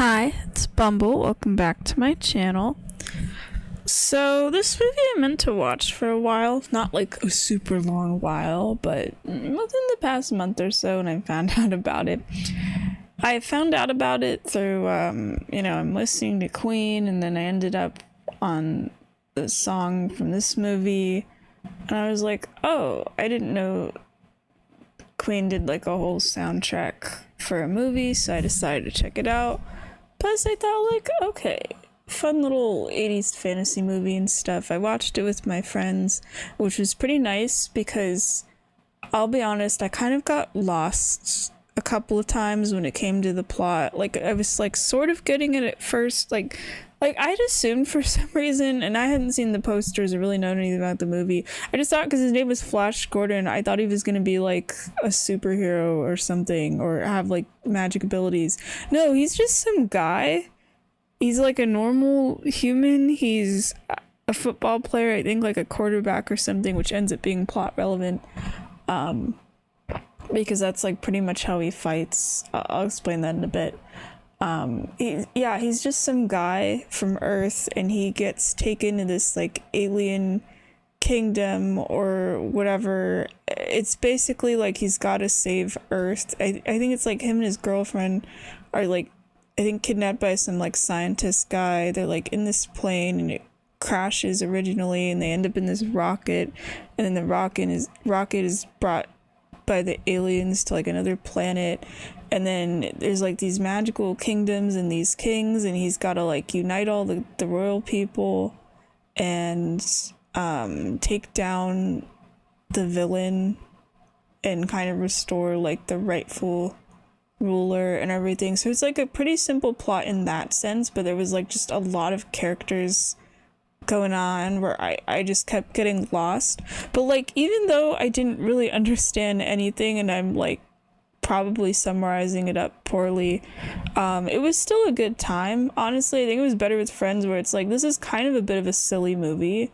Hi, it's Bumble. Welcome back to my channel. So, this movie I meant to watch for a while, not like a super long while, but within the past month or so, and I found out about it. I found out about it through, I'm listening to Queen, and then I ended up on the song from this movie, and I was like, oh, I didn't know Queen did like a whole soundtrack for a movie, so I decided to check it out. Plus, I thought, like, okay, fun little 80s fantasy movie and stuff. I watched it with my friends, which was pretty nice because, I'll be honest, I kind of got lost a couple of times when it came to the plot. Like, I was, like, sort of getting it at first. Like I'd assumed for some reason, and I hadn't seen the posters or really known anything about the movie. I just thought because his name was Flash Gordon, I thought he was going to be like a superhero or something, or have like magic abilities. No, he's just some guy. He's like a normal human. He's a football player, I think like a quarterback or something, which ends up being plot relevant. Because that's like pretty much how he fights. I'll explain that in a bit. He's just some guy from Earth, and he gets taken to this like alien kingdom or whatever. It's basically like he's got to save Earth. I think it's like him and his girlfriend are like, I think, kidnapped by some like scientist guy. They're like in this plane and it crashes originally, and they end up in this rocket, and then the rocket is brought by the aliens to like another planet. And then there's like these magical kingdoms and these kings, and he's got to like unite all the royal people and take down the villain and kind of restore like the rightful ruler and everything. So it's like a pretty simple plot in that sense, but there was like just a lot of characters going on where I just kept getting lost. But like, even though I didn't really understand anything, and I'm like probably summarizing it up poorly, it was still a good time. Honestly, I think it was better with friends, where it's like, this is kind of a bit of a silly movie,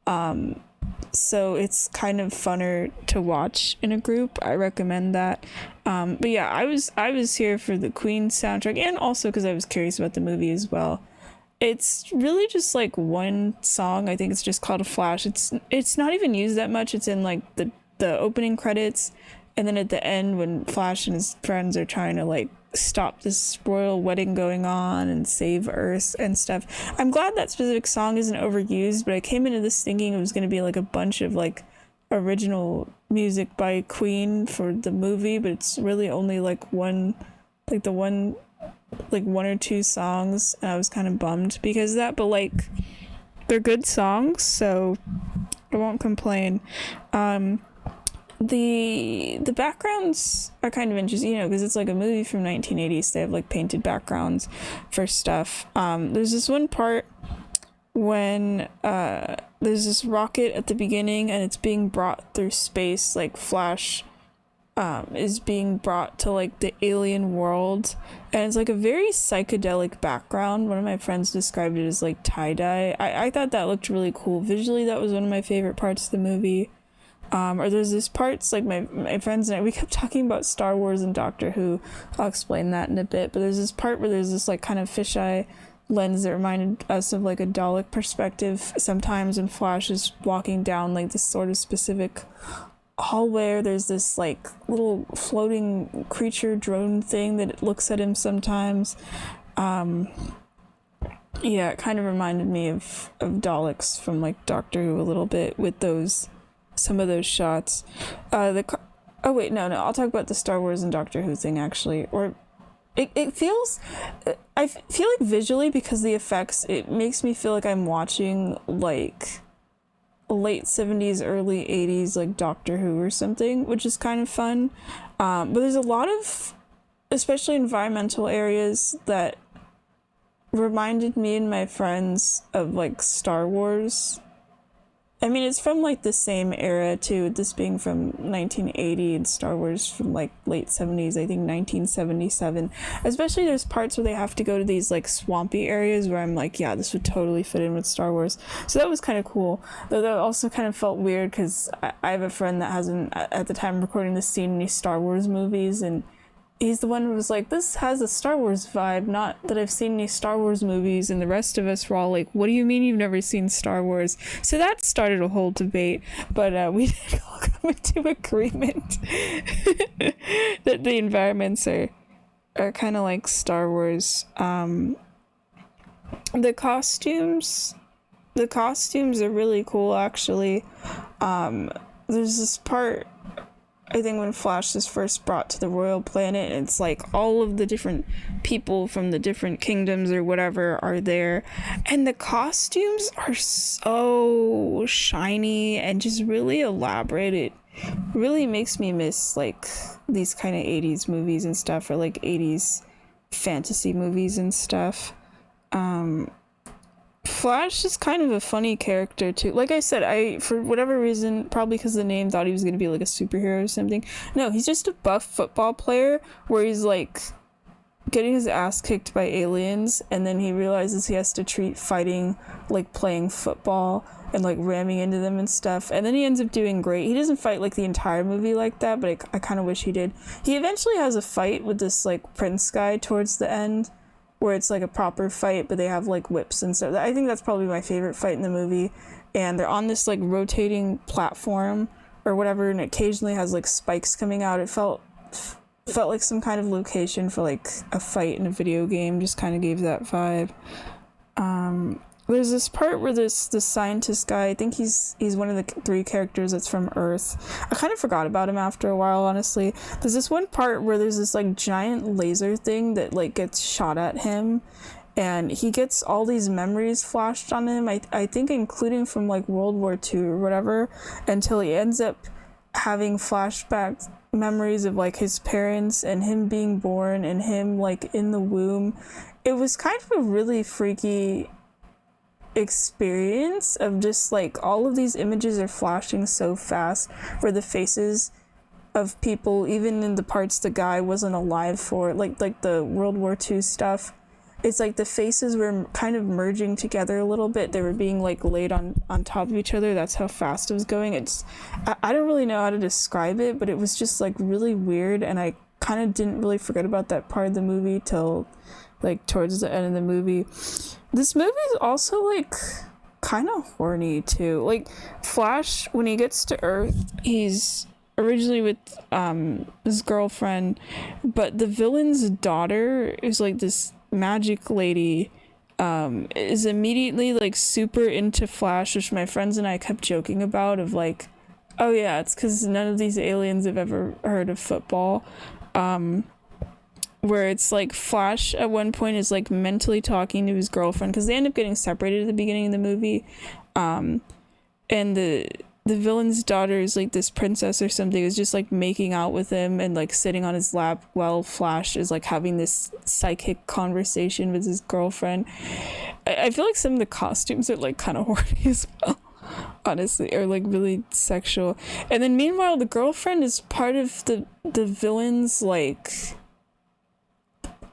so it's kind of funner to watch in a group. I recommend that. But yeah, I was here for the Queen soundtrack, and also because I was curious about the movie as well. It's really just like one song. I think it's just called Flash. It's not even used that much. It's in like the opening credits, and then at the end when Flash and his friends are trying to like stop this royal wedding going on and save Earth and stuff. I'm glad that specific song isn't overused, but I came into this thinking it was going to be like a bunch of like original music by Queen for the movie, but it's really only like one or two songs, and I was kind of bummed because of that, but like, they're good songs, so I won't complain. The backgrounds are kind of interesting, because it's like a movie from 1980s. So they have like painted backgrounds for stuff. There's this one part when there's this rocket at the beginning, and it's being brought through space, like Flash is being brought to like the alien world, and it's like a very psychedelic background. One of my friends described it as like tie-dye. I thought that looked really cool visually. That was one of my favorite parts of the movie. Or there's this parts, like my friends and I, we kept talking about Star Wars and Doctor Who. I'll explain that in a bit, but there's this part where there's this like kind of fisheye lens that reminded us of like a Dalek perspective sometimes when Flash is walking down like this sort of specific hallway. There's this like little floating creature drone thing that looks at him sometimes. It kind of reminded me of Daleks from like Doctor Who a little bit with some of those shots. I'll talk about the Star Wars and Doctor Who thing actually. Or it feels, I feel like visually, because the effects, it makes me feel like I'm watching like late 70s, early 80s, like Doctor Who or something, which is kind of fun. But there's a lot of, especially environmental areas, that reminded me and my friends of like Star Wars. I mean, it's from like the same era too, this being from 1980 and Star Wars from like late 70s, I think 1977. Especially there's parts where they have to go to these like swampy areas where I'm like, yeah, this would totally fit in with Star Wars. So that was kind of cool. Though that also kind of felt weird because I have a friend that hasn't, at the time of recording this, seen any Star Wars movies, and he's the one who was like, this has a Star Wars vibe, not that I've seen any Star Wars movies, and the rest of us were all like, what do you mean you've never seen Star Wars? So that started a whole debate, but we did all come into agreement that the environments are kind of like Star Wars. The costumes are really cool, actually. There's this part, I think, when Flash is first brought to the royal planet, it's like all of the different people from the different kingdoms or whatever are there, and the costumes are so shiny and just really elaborate. It really makes me miss like these kind of 80s movies and stuff, or like 80s fantasy movies and stuff. Flash is kind of a funny character too. Like I said, I, for whatever reason, probably because the name, thought he was going to be like a superhero or something. No, he's just a buff football player where he's like getting his ass kicked by aliens, and then he realizes he has to treat fighting like playing football and like ramming into them and stuff, and then he ends up doing great. He doesn't fight like the entire movie like that, but I kind of wish he did. He eventually has a fight with this like prince guy towards the end, where it's like a proper fight, but they have like whips and stuff. I think that's probably my favorite fight in the movie. And they're on this like rotating platform or whatever, and it occasionally has like spikes coming out. It felt like some kind of location for like a fight in a video game. Just kind of gave that vibe. There's this part where this scientist guy, I think he's one of the three characters that's from Earth. I kind of forgot about him after a while, honestly. There's this one part where there's this like giant laser thing that like gets shot at him, and he gets all these memories flashed on him, I think including from like World War II or whatever, until he ends up having flashback memories of like his parents and him being born and him like in the womb. It was kind of a really freaky experience of just like all of these images are flashing so fast for the faces of people, even in the parts the guy wasn't alive for, like the World War II stuff. It's like the faces were kind of merging together a little bit. They were being like laid on top of each other. That's how fast it was going. I don't really know how to describe it, but it was just like really weird, and I kind of didn't really forget about that part of the movie till like towards the end of the movie. This movie is also like kind of horny too. Like Flash, when he gets to Earth, he's originally with his girlfriend, but the villain's daughter is like this magic lady, is immediately like super into Flash, which my friends and I kept joking about, of like, oh yeah, it's because none of these aliens have ever heard of football. Where it's like Flash at one point is like mentally talking to his girlfriend, because they end up getting separated at the beginning of the movie, and the villain's daughter is like this princess or something, is just like making out with him and like sitting on his lap while Flash is like having this psychic conversation with his girlfriend. I feel like some of the costumes are like kind of horny as well, honestly, or like really sexual. And then meanwhile the girlfriend is part of the villain's like,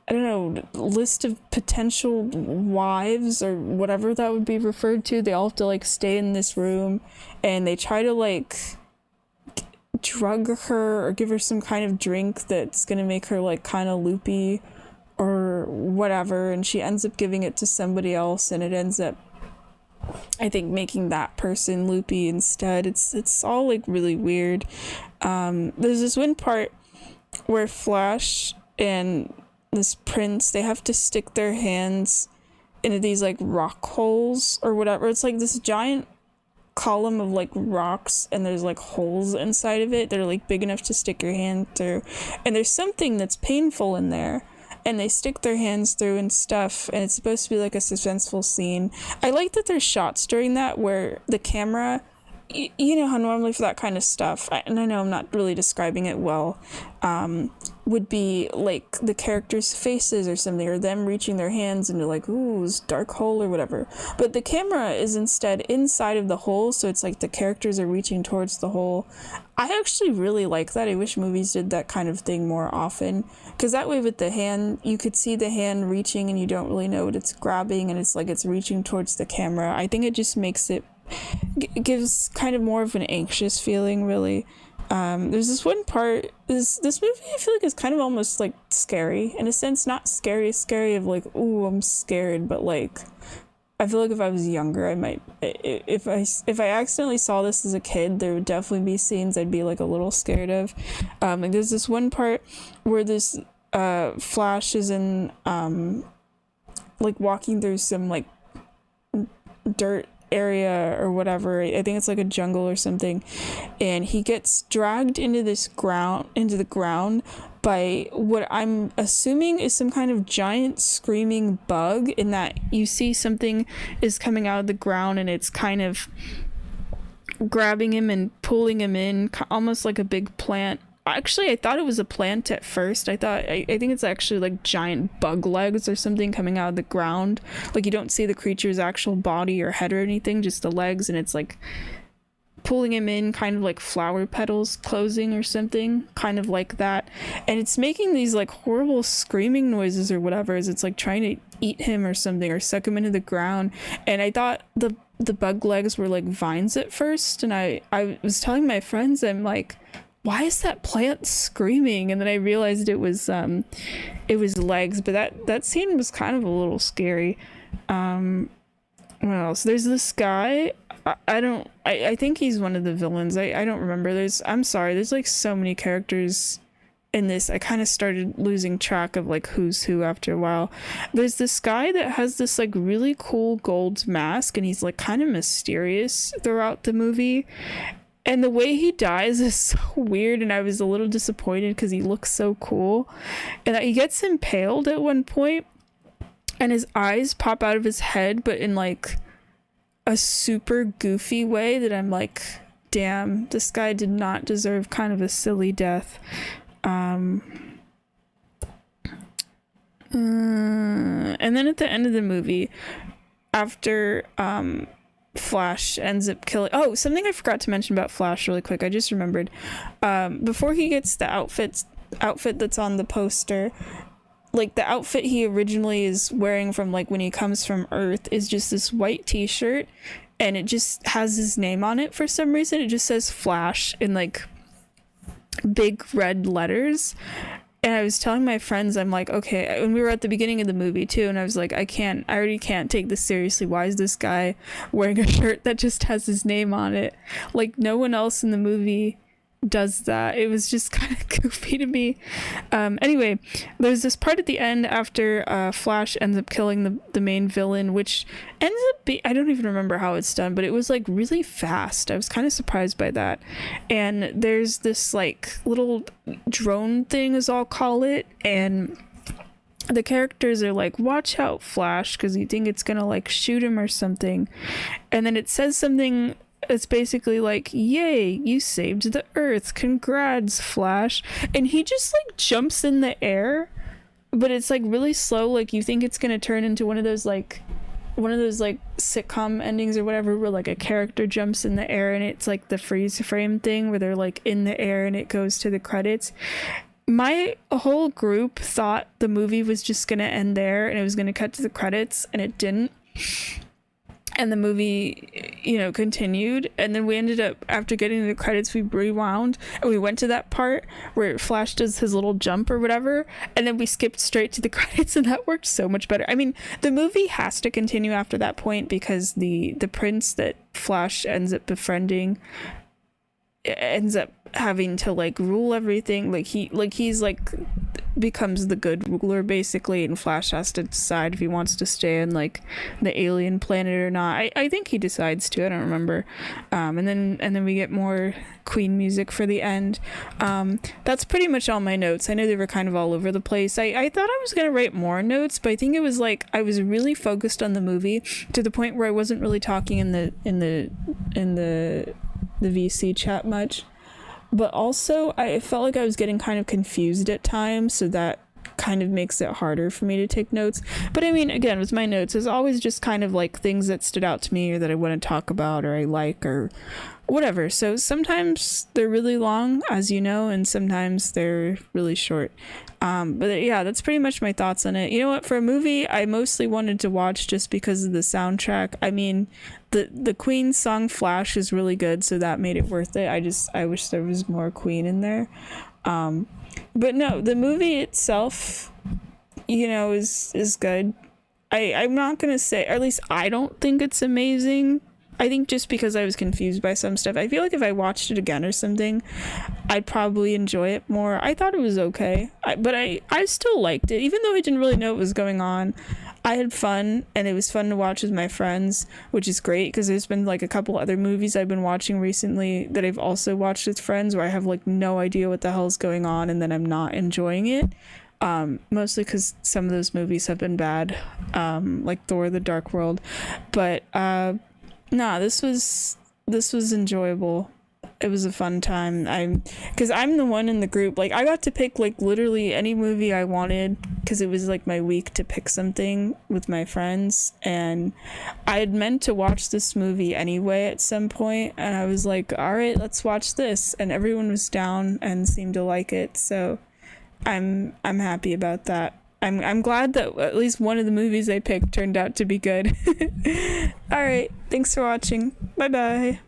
I don't know, list of potential wives or whatever that would be referred to. They all have to like stay in this room, and they try to like drug her or give her some kind of drink that's gonna make her like kind of loopy or whatever, and she ends up giving it to somebody else, and it ends up, I think, making that person loopy instead. It's all like really weird. There's this one part where Flash and this prince, they have to stick their hands into these like rock holes or whatever. It's like this giant column of like rocks, and there's like holes inside of it that are like big enough to stick your hand through, and there's something that's painful in there, and they stick their hands through and stuff, and it's supposed to be like a suspenseful scene. I like that there's shots during that where the camera, you know how normally for that kind of stuff, and I know I'm not really describing it well, would be like the characters' faces or something, or them reaching their hands into like, ooh, this dark hole or whatever. But the camera is instead inside of the hole, so it's like the characters are reaching towards the hole. I actually really like that. I wish movies did that kind of thing more often, because that way with the hand, you could see the hand reaching and you don't really know what it's grabbing, and it's like it's reaching towards the camera. I think it just makes it gives kind of more of an anxious feeling, really. There's this one part, this movie I feel like is kind of almost like scary in a sense, not scary of like, ooh, I'm scared, but like I feel like if I was younger, I might, if I accidentally saw this as a kid, there would definitely be scenes I'd be like a little scared of. Like there's this one part where this Flash is in like walking through some like dirt area or whatever. I think it's like a jungle or something, and he gets dragged into the ground by what I'm assuming is some kind of giant screaming bug, in that you see something is coming out of the ground and it's kind of grabbing him and pulling him in, almost like a big plant. Actually, I thought it was a plant at first. I think it's actually like giant bug legs or something coming out of the ground. Like you don't see the creature's actual body or head or anything, just the legs, and it's like pulling him in, kind of like flower petals closing or something, kind of like that. And it's making these like horrible screaming noises or whatever, as it's like trying to eat him or something, or suck him into the ground. And I thought the bug legs were like vines at first, and I was telling my friends, I'm like, why is that plant screaming? And then I realized it was legs. But that scene was kind of a little scary. What else? There's this guy. I think he's one of the villains. I don't remember. I'm sorry. There's like so many characters in this. I kind of started losing track of like who's who after a while. There's this guy that has this like really cool gold mask, and he's like kind of mysterious throughout the movie. And the way he dies is so weird, and I was a little disappointed because he looks so cool. And he gets impaled at one point, and his eyes pop out of his head, but in like a super goofy way that I'm like, damn, this guy did not deserve kind of a silly death. And then at the end of the movie, after Flash ends up killing... Oh, something I forgot to mention about Flash really quick. I just remembered. Before he gets the outfit that's on the poster, like the outfit he originally is wearing from like when he comes from Earth is just this white t-shirt, and it just has his name on it for some reason. It just says Flash in like big red letters. And I was telling my friends, I'm like, okay, when we were at the beginning of the movie too, and I was like, I already can't take this seriously. Why is this guy wearing a shirt that just has his name on it? Like no one else in the movie does that. It was just kind of goofy to me. Anyway, there's this part at the end after Flash ends up killing the main villain, which ends up I don't even remember how it's done, but it was like really fast. I was kind of surprised by that. And there's this like little drone thing, as I'll call it, and the characters are like, watch out, Flash, because you think it's gonna like shoot him or something. And then it says something. It's basically like, yay, you saved the Earth, congrats, Flash. And he just like jumps in the air, but it's like really slow. Like you think it's gonna turn into one of those like sitcom endings or whatever, where like a character jumps in the air and it's like the freeze frame thing where they're like in the air and it goes to the credits. My whole group thought the movie was just gonna end there and it was gonna cut to the credits, and it didn't. And the movie, continued. And then we ended up, after getting to the credits, we rewound and we went to that part where Flash does his little jump or whatever. And then we skipped straight to the credits, and that worked so much better. I mean, the movie has to continue after that point because the prince that Flash ends up befriending ends up having to like rule everything. He's like becomes the good ruler basically, and Flash has to decide if he wants to stay in like the alien planet or not. I think he decides to. I don't remember. And then we get more Queen music for the end. That's pretty much all my notes. I know they were kind of all over the place. I thought I was gonna write more notes, but I think it was like I was really focused on the movie to the point where I wasn't really talking in the VC chat much. But also I felt like I was getting kind of confused at times, so that kind of makes it harder for me to take notes. But I mean, again, with my notes, it's always just kind of like things that stood out to me or that I want to talk about or I like or whatever. So sometimes they're really long, as you know, and sometimes they're really short. But yeah, that's pretty much my thoughts on it. You know what? For a movie, I mostly wanted to watch just because of the soundtrack. I mean, the Queen song Flash is really good, so that made it worth it. I wish there was more Queen in there. But no, the movie itself, you know, is good. I'm not gonna say, or at least I don't think it's amazing. I think just because I was confused by some stuff, I feel like if I watched it again or something, I'd probably enjoy it more. I thought it was okay, but I still liked it, even though I didn't really know what was going on. I had fun, and it was fun to watch with my friends, which is great because there's been like a couple other movies I've been watching recently that I've also watched with friends where I have like no idea what the hell's going on, and then I'm not enjoying it. Mostly because some of those movies have been bad, like Thor: The Dark World, but nah, this was enjoyable. It was a fun time. Because I'm the one in the group, like I got to pick like literally any movie I wanted because it was like my week to pick something with my friends, and I had meant to watch this movie anyway at some point, and I was like, all right, let's watch this, and everyone was down and seemed to like it, so I'm happy about that. I'm glad that at least one of the movies I picked turned out to be good. All right, thanks for watching. Bye bye.